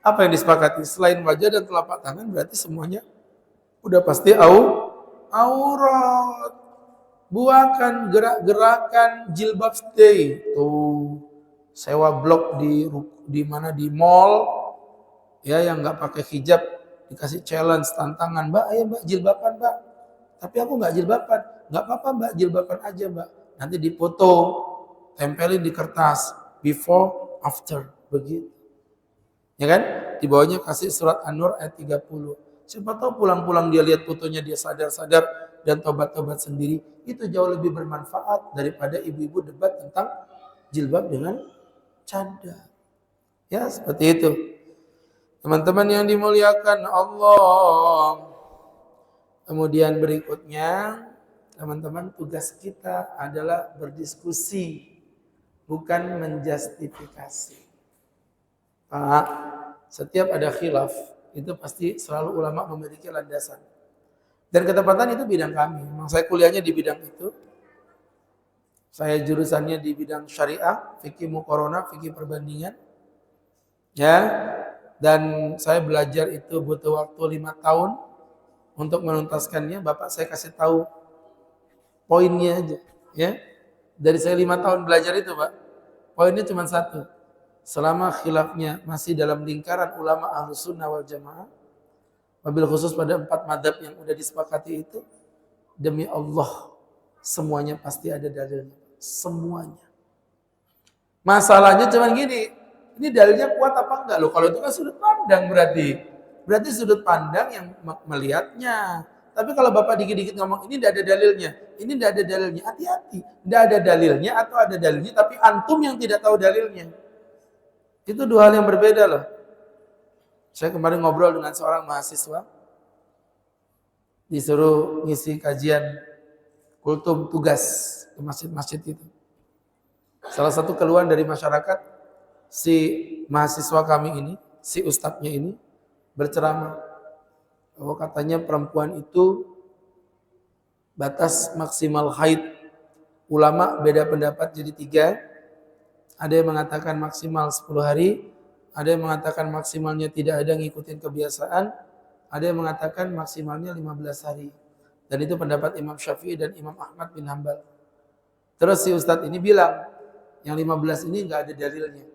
apa yang disepakati? Selain wajah dan telapak tangan berarti semuanya udah pasti aurat. Buahkan gerak-gerakan jilbab stay. Tuh, sewa blok di mana di mall ya yang nggak pakai hijab dikasih challenge tantangan, Mbak, ayo Mbak jilbaban Mbak. Tapi aku nggak jilbaban. Nggak apa-apa Mbak, jilbaban aja Mbak. Nanti dipoto, tempelin di kertas. Before, after, begitu. Ya kan? Di bawahnya kasih surat An-Nur ayat 30. Siapa tahu pulang-pulang dia lihat fotonya, dia sadar-sadar dan tobat-tobat sendiri. Itu jauh lebih bermanfaat daripada ibu-ibu debat tentang jilbab dengan cadar. Ya, seperti itu. Teman-teman yang dimuliakan Allah. Kemudian berikutnya, teman-teman, tugas kita adalah berdiskusi. Bukan menjustifikasi. Pak, setiap ada khilaf, itu pasti selalu ulama memiliki landasan. Dan ketepatan itu bidang kami. Memang saya kuliahnya di bidang itu. Saya jurusannya di bidang syariah, fikih muqaranah, fikih perbandingan. Ya, dan saya belajar itu butuh waktu 5 tahun Untuk menuntaskannya, Bapak saya kasih tahu poinnya aja. Ya, dari saya 5 tahun belajar itu Pak, poinnya cuma satu. Selama khilafnya masih dalam lingkaran ulama Ahlus Sunnah wal Jamaah, wabil khusus pada 4 madhab yang udah disepakati itu, demi Allah semuanya pasti ada dalilnya. Semuanya. Masalahnya cuma gini, ini dalilnya kuat apa enggak loh? Kalau itu kan sudut pandang berarti. Berarti sudut pandang yang melihatnya. Tapi kalau Bapak dikit-dikit ngomong ini tidak ada dalilnya, ini tidak ada dalilnya, hati-hati. Tidak ada dalilnya atau ada dalilnya, tapi antum yang tidak tahu dalilnya. Itu dua hal yang berbeda loh. Saya kemarin ngobrol dengan seorang mahasiswa, disuruh ngisi kajian kultum tugas di masjid-masjid itu. Salah satu keluhan dari masyarakat, si mahasiswa kami ini, si ustadznya ini, berceramah bahwa katanya perempuan itu batas maksimal haid. Ulama beda pendapat jadi 3. Ada yang mengatakan maksimal 10 hari, ada yang mengatakan maksimalnya tidak ada ngikutin kebiasaan, ada yang mengatakan maksimalnya 15 hari. Dan itu pendapat Imam Syafi'i dan Imam Ahmad bin Hanbal. Terus si ustadz ini bilang, yang 15 ini enggak ada dalilnya.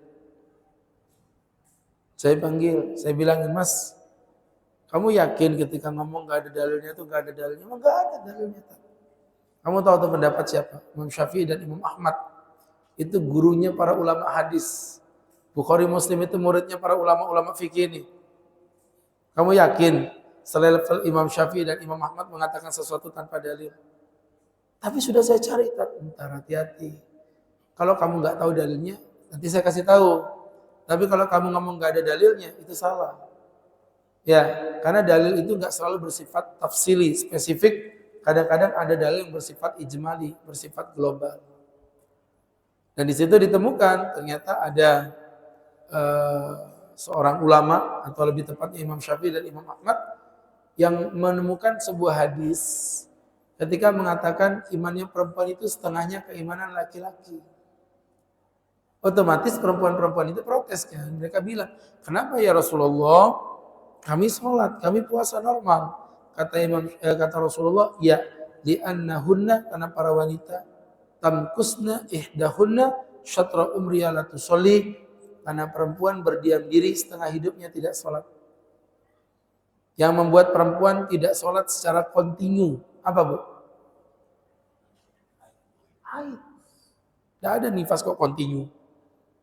Saya panggil, saya bilangin, Mas, kamu yakin ketika ngomong enggak ada dalilnya itu enggak ada dalilnya? Enggak ada dalilnya. Kamu tahu tuh pendapat siapa? Imam Syafi'i dan Imam Ahmad. Itu gurunya para ulama hadis. Bukhari Muslim itu muridnya para ulama-ulama fikih ini. Kamu yakin selain Imam Syafi'i dan Imam Ahmad mengatakan sesuatu tanpa dalil? Tapi sudah saya cari, bentar, hati-hati. Kalau kamu nggak tahu dalilnya, nanti saya kasih tahu. Tapi kalau kamu ngomong nggak ada dalilnya, itu salah. Ya, karena dalil itu nggak selalu bersifat tafsili, spesifik. Kadang-kadang ada dalil yang bersifat ijmali, bersifat global. Dan di situ ditemukan ternyata ada seorang ulama, atau lebih tepatnya Imam Syafi'i dan Imam Ahmad, yang menemukan sebuah hadis ketika mengatakan imannya perempuan itu setengahnya keimanan laki-laki. Otomatis perempuan-perempuan itu protes kan. Mereka bilang, kenapa ya Rasulullah? Kami sholat, kami puasa normal. Kata Rasulullah, ya li'annahunna, karena para wanita, tamkusna ihdahunna syatra umriya la tusolli, karena perempuan berdiam diri setengah hidupnya tidak sholat. Yang membuat perempuan tidak sholat secara kontinu apa Bu? Haid. Tidak ada nifas kok kontinu.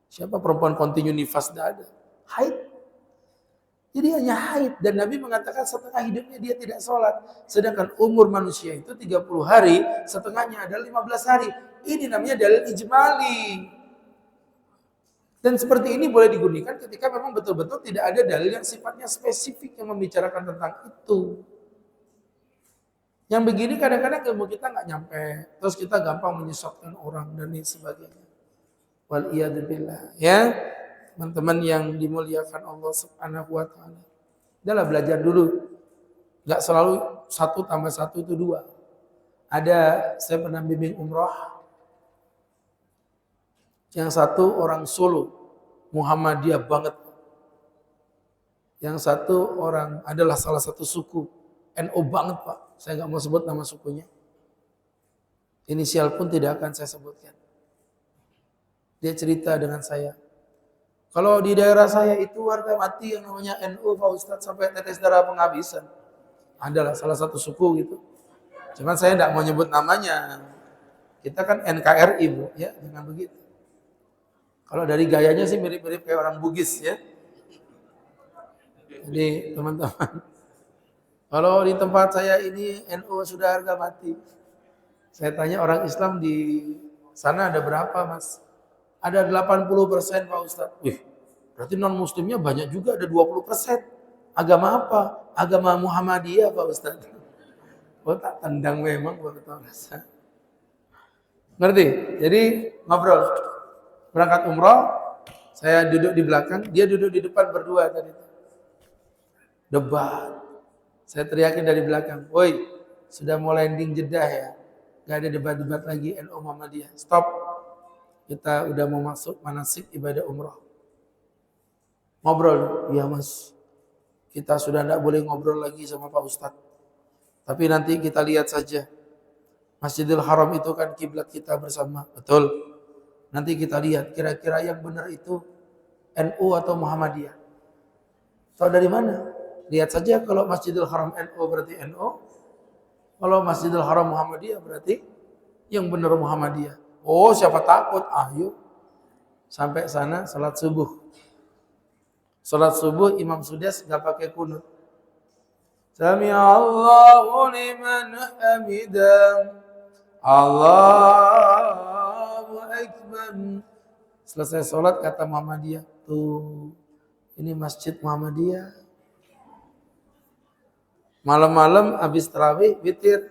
Siapa perempuan kontinu nifas? Tidak ada. Haid. Jadi hanya haid, dan Nabi mengatakan setengah hidupnya dia tidak sholat. Sedangkan umur manusia itu 30 hari, setengahnya adalah 15 hari. Ini namanya dalil ijmali. Dan seperti ini boleh digunakan ketika memang betul-betul tidak ada dalil yang sifatnya spesifik yang membicarakan tentang itu. Yang begini kadang-kadang ilmu kita nggak nyampe, terus kita gampang menyesatkan orang dan lain sebagainya. Wal iyadu billah. Ya, teman-teman yang dimuliakan Allah Subhanahu wa taala. Udahlah belajar dulu. Enggak selalu 1 tambah 1 itu 2. Saya pernah bimbing umroh. Yang satu orang Solo, Muhammadiyah banget. Yang satu orang adalah salah satu suku, NU banget Pak. Saya enggak mau sebut nama sukunya. Inisial pun tidak akan saya sebutkan. Dia cerita dengan saya. Kalau di daerah saya itu warga mati yang namanya NU Pak Ustadz sampai tetes darah penghabisan. Adalah salah satu suku gitu. Cuman saya tidak mau nyebut namanya. Kita kan NKRI Bu, ya jangan begitu. Kalau dari gayanya sih mirip-mirip kayak orang Bugis ya. Jadi teman-teman, kalau di tempat saya ini NU sudah harga mati. Saya tanya orang Islam di sana ada berapa Mas? Ada 80% Pak Ustadz. Wih, berarti non-muslimnya banyak juga, ada 20%. Agama apa? Agama Muhammadiyah Pak Ustadz. Oh tak tendang memang baru tahu rasa. Ngerti? Jadi ngobrol. Berangkat umroh, saya duduk di belakang, dia duduk di depan berdua tadi. Debat. Saya teriakin dari belakang, woi sudah mau landing Jeddah ya. Gak ada debat-debat lagi NU Muhammadiyah. Stop. Kita udah mau masuk manasik ibadah umroh. Ngobrol, iya Mas. Kita sudah tidak boleh ngobrol lagi sama Pak Ustadz. Tapi nanti kita lihat saja. Masjidil Haram itu kan kiblat kita bersama. Betul. Nanti kita lihat kira-kira yang benar itu NU atau Muhammadiyah. Tahu dari mana? Lihat saja kalau Masjidil Haram NU berarti NU. Kalau Masjidil Haram Muhammadiyah berarti yang benar Muhammadiyah. Oh, siapa takut? Ayo. Sampai sana salat subuh. Salat subuh Imam Sudes enggak pakai kunut. Sami Allahu liman hamidah. Allahu Akbar. Selesai sholat kata Muhammadiyah, tuh ini masjid Muhammadiyah. Malam-malam habis tarawih witir,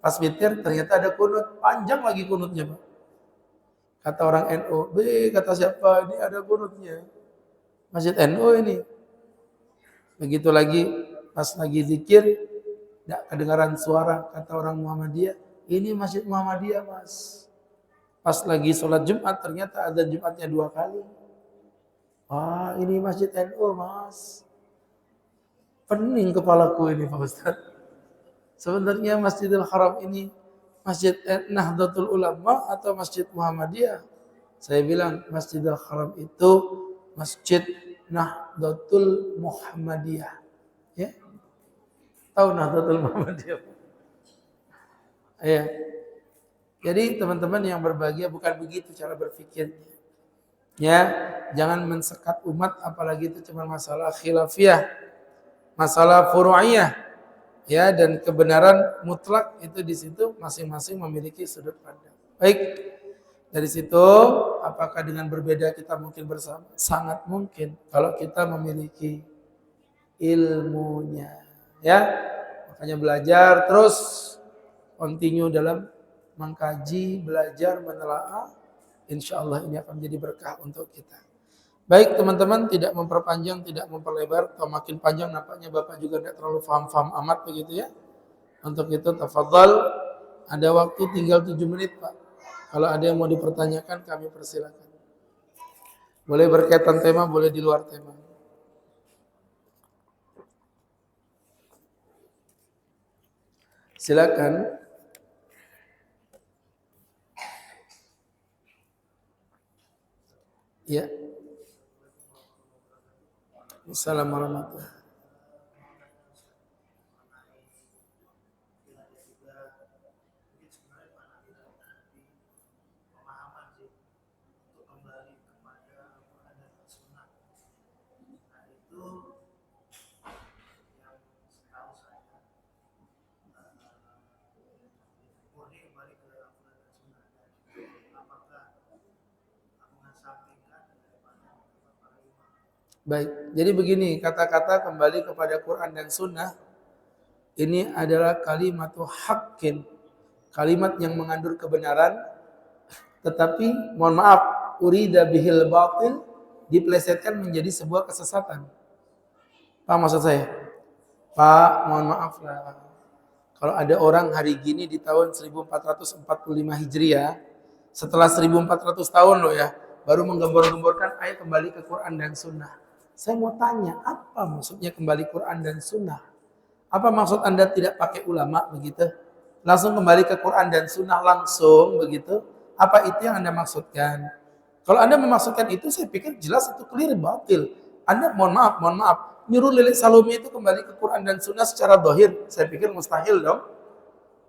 pas witir ternyata ada kunut, panjang lagi kunutnya, Pak. Kata orang NU, kata siapa ini ada kunutnya. Masjid NU ini. Begitu lagi pas lagi zikir, tidak kedengaran suara, kata orang Muhammadiyah, ini masjid Muhammadiyah, Mas. Pas lagi sholat Jumat ternyata ada Jumatnya 2 kali. Wah, ini masjid NU, Mas. Pening kepalaku ini, Pak Ustaz. Sebenarnya Masjidil Haram ini Masjid Nahdlatul Ulama atau Masjid Muhammadiyah? Saya bilang Masjidil Haram itu Masjid Nahdlatul Muhammadiyah. Ya? Tahu Nahdlatul Muhammadiyah? Ya. Jadi teman-teman yang berbahagia bukan begitu cara berpikirnya. Ya, jangan mensekat umat apalagi itu cuma masalah khilafiyah, masalah furu'iyah. Ya, dan kebenaran mutlak itu di situ masing-masing memiliki sudut pandang. Baik. Dari situ apakah dengan berbeda kita mungkin bersama? Sangat mungkin kalau kita memiliki ilmunya. Ya. Makanya belajar terus continue dalam mengkaji, belajar, menelaah, insya Allah ini akan menjadi berkah untuk kita. Baik teman-teman, tidak memperpanjang, tidak memperlebar, atau makin panjang nampaknya Bapak juga tidak terlalu paham-paham amat begitu ya. Untuk itu tafadhal, ada waktu tinggal 7 menit Pak. Kalau ada yang mau dipertanyakan kami persilakan. Boleh berkaitan tema, boleh di luar tema. Silakan. Ya. Assalamualaikum warahmatullahi wabarakatuh. Baik, jadi begini, kata-kata kembali kepada Quran dan Sunnah ini adalah kalimatu haqqin, kalimat yang mengandung kebenaran, tetapi mohon maaf, urida bihil batil, diplesetkan menjadi sebuah kesesatan. Pak maksud saya? Pak, mohon maaf lah. Kalau ada orang hari gini di tahun 1445 Hijriah, setelah 1400 tahun loh ya, baru menggembor-gemborkan ayat kembali ke Quran dan Sunnah. Saya mau tanya, apa maksudnya kembali Quran dan Sunnah? Apa maksud Anda tidak pakai ulama begitu? Langsung kembali ke Quran dan Sunnah langsung begitu? Apa itu yang Anda maksudkan? Kalau Anda memaksudkan itu, saya pikir jelas itu clear batil. Anda mohon maaf, nyuruh Lilik Salome itu kembali ke Quran dan Sunnah secara dohir, saya pikir mustahil dong.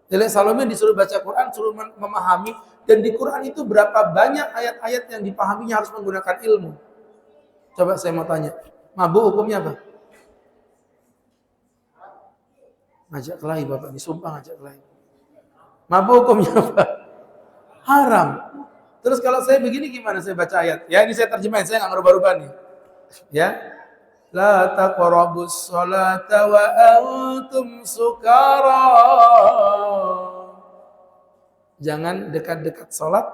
Lilik Salome disuruh baca Quran, suruh memahami, dan di Quran itu berapa banyak ayat-ayat yang dipahaminya harus menggunakan ilmu. Coba saya mau tanya, mabuk hukumnya apa? Ngajak kelahi Bapak, disumpah ngajak kelahi. Mabuk hukumnya apa? Haram. Terus kalau saya begini gimana saya baca ayat? Ya ini saya terjemahin, saya nggak ngerubah-rubah nih. Ya, la taqrabus salata wa antum sukara. Jangan dekat-dekat salat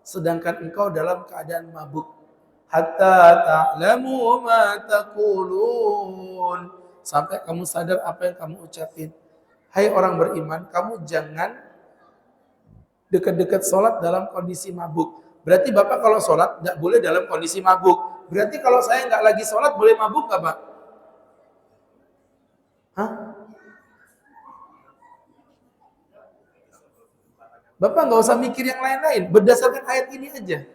sedangkan engkau dalam keadaan mabuk. Hatta ta'lamu ma taqulun. Sampai kamu sadar apa yang kamu ucapin. Hai orang beriman, kamu jangan dekat-dekat sholat dalam kondisi mabuk. Berarti Bapak kalau sholat nggak boleh dalam kondisi mabuk. Berarti kalau saya nggak lagi sholat boleh mabuk nggak Pak? Hah? Bapak nggak usah mikir yang lain-lain, berdasarkan ayat ini aja.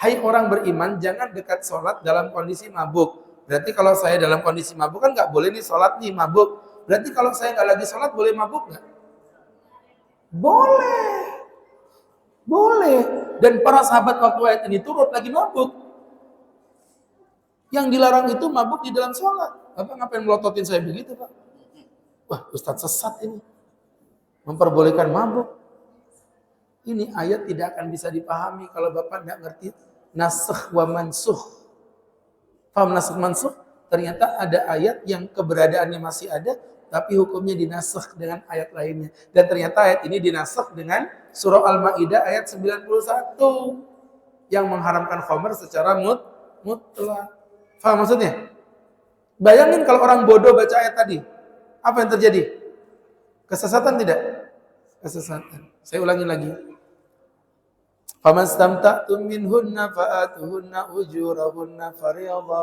Hai orang beriman, jangan dekat sholat dalam kondisi mabuk. Berarti kalau saya dalam kondisi mabuk kan nggak boleh nih sholat nih mabuk. Berarti kalau saya nggak lagi sholat boleh mabuk nggak? Boleh, boleh. Dan para sahabat waktu ayat ini turut lagi mabuk. Yang dilarang itu mabuk di dalam sholat. Bapak ngapain melototin saya begitu, Pak? Wah, Ustadz sesat ini. Memperbolehkan mabuk. Ini ayat tidak akan bisa dipahami kalau Bapak nggak ngerti nasakh wa mansuh. Paham nasakh mansuh? Ternyata ada ayat yang keberadaannya masih ada, tapi hukumnya dinasakh dengan ayat lainnya. Dan ternyata ayat ini dinasakh dengan surah Al-Maidah ayat 91 yang mengharamkan khamr secara mutlak. Paham maksudnya? Bayangin kalau orang bodoh baca ayat tadi, apa yang terjadi? Kesesatan tidak? Kesesatan. Saya ulangi lagi. Famastamta'tum minhunna fa'atuhunna ujurahunna fariidha.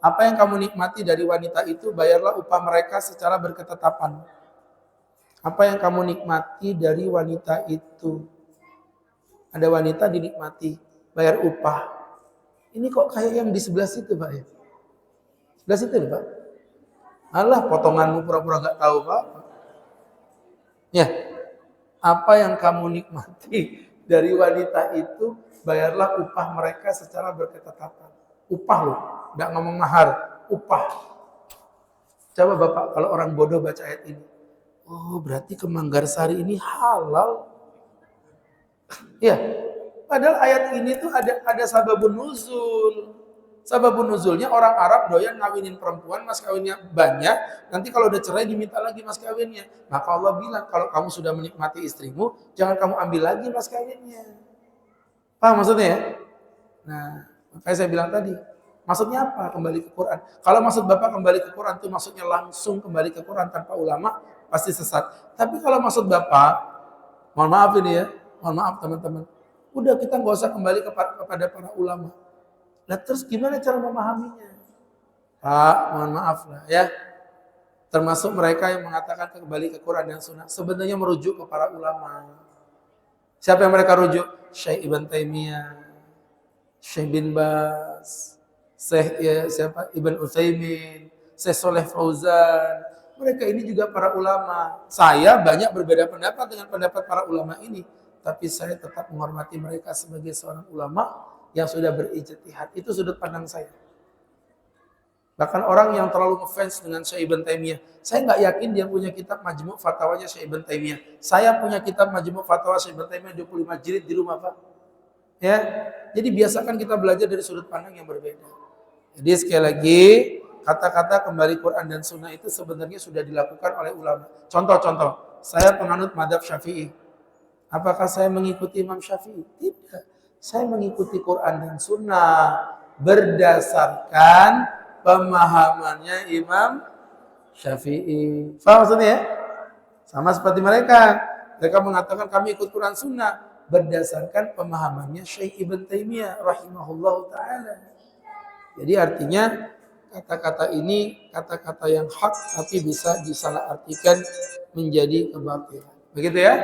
Apa yang kamu nikmati dari wanita itu, bayarlah upah mereka secara berketetapan. Apa yang kamu nikmati dari wanita itu? Ada wanita dinikmati, bayar upah. Ini kok kayak yang di sebelah situ, Pak ya? Sebelah situ, Pak. Alah, potonganmu pura-pura gak tahu, Pak. Ya, apa yang kamu nikmati dari wanita itu, bayarlah upah mereka secara berketetapan. Upah loh, nggak ngomong mahar, upah. Coba Bapak, kalau orang bodoh baca ayat ini, oh berarti ke Manggarsari ini halal. Ya, padahal ayat ini tuh ada sababun nuzul. Sababun nuzulnya orang Arab doyan ngawinin perempuan, mas kawinnya banyak, nanti kalau udah cerai diminta lagi mas kawinnya. Maka Allah bilang, kalau kamu sudah menikmati istrimu, jangan kamu ambil lagi mas kawinnya. Paham maksudnya ya? Nah, makanya saya bilang tadi, maksudnya apa kembali ke Quran? Kalau maksud Bapak kembali ke Quran itu maksudnya langsung kembali ke Quran tanpa ulama, pasti sesat. Tapi kalau maksud Bapak, mohon maaf ini ya, mohon maaf teman-teman, udah kita nggak usah kembali kepada para ulama. Nah terus gimana cara memahaminya? Pak, mohon maaf lah ya. Termasuk mereka yang mengatakan kembali ke Quran dan Sunnah, sebenarnya merujuk ke para ulama. Siapa yang mereka rujuk? Syekh Ibn Taimiyah, Syekh bin Baz, Syekh siapa? Ibn Utsaimin, Syekh Soleh Fauzan. Mereka ini juga para ulama. Saya banyak berbeda pendapat dengan pendapat para ulama ini, tapi saya tetap menghormati mereka sebagai seorang ulama yang sudah berijtihad. Itu sudut pandang saya. Bahkan orang yang terlalu ngefans dengan Syekh Ibn Taimiyah, saya nggak yakin dia punya kitab Majmu' Fatwanya Syekh Ibn Taimiyah. Saya punya kitab Majmu' Fatwa Syekh Ibn Taimiyah 25 jilid di rumah, Pak. Ya. Jadi biasakan kita belajar dari sudut pandang yang berbeda. Jadi sekali lagi, kata-kata kembali Quran dan Sunnah itu sebenarnya sudah dilakukan oleh ulama. Contoh-contoh, saya penganut madhab Syafi'i. Apakah saya mengikuti Imam Syafi'i? Tidak. Saya mengikuti Quran dan Sunnah berdasarkan pemahamannya Imam Syafi'i. Faham maksudnya ya? Sama seperti mereka. Mereka mengatakan kami ikut Quran Sunnah berdasarkan pemahamannya Syekh Ibn Taimiyah rahimahullah ta'ala. Jadi artinya kata-kata ini kata-kata yang hak tapi bisa disalahartikan menjadi kebatilan. Begitu ya?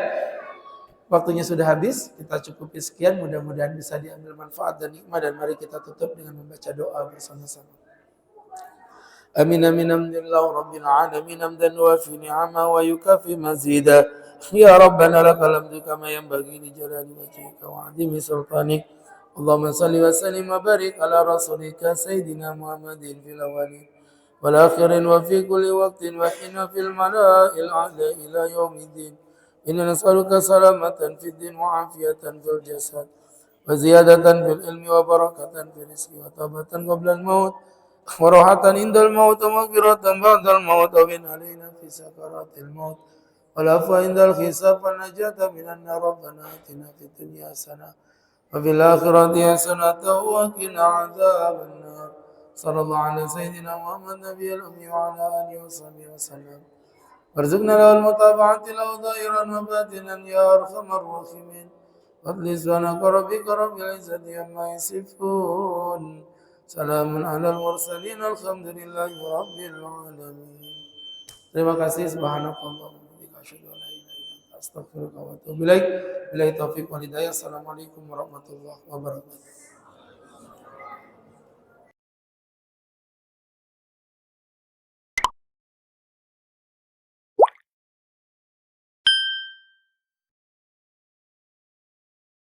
Waktunya sudah habis, kita cukupi sekian. Mudah-mudahan bisa diambil manfaat dan nikmat, dan mari kita tutup dengan membaca doa bersama-sama. Amin amin alhamdulillah rabbil alamin hamdan wafi ni'ama wa yukafi mazida. Ya Rabbana lakal hamdu kama yanbaghi li jalali wajhika wa 'azimi sultanik. Allahumma salli wa sallim wa barik ala rasulika sayyidina Muhammadin fil awwalin wal akhirin wa fi kulli waqtin wa hina fil mala'il a'la ila yaumiddin. Inna nas'aluka salamatan fid din wa afiyatan fil jasad wa ziyadatan fil ilmi wa barakatan fil rizqi wa taubatan qabla al maut wa rahatan indal maut wa maghfiratan ba'dal maut wa bin alaina fi sakaratil maut wa afwa indal hisab wa najata minan nar. Rabbana atina fid dunya hasanah wa fil akhirati hasanah wa qina adzaban nar. Sallallahu ala sayyidina Muhammad nabiyil ummi wa ala alihi wa sahbihi wasallam. وارزقنا له المتابعة له ظاهرا وباطنا يا أرحم الراحمين. سبحانك ربك رب العزة عما يصفون. سلام على المرسلين الحمد لله رب العالمين. Terima kasih. Subhanakallah wa bihamdika asyhadu an la ilaha illa anta Astagfirullah wa atubu ilaik. Billahi taufiq wal hidayah. Assalamualaikum warahmatullahi wabarakatuh.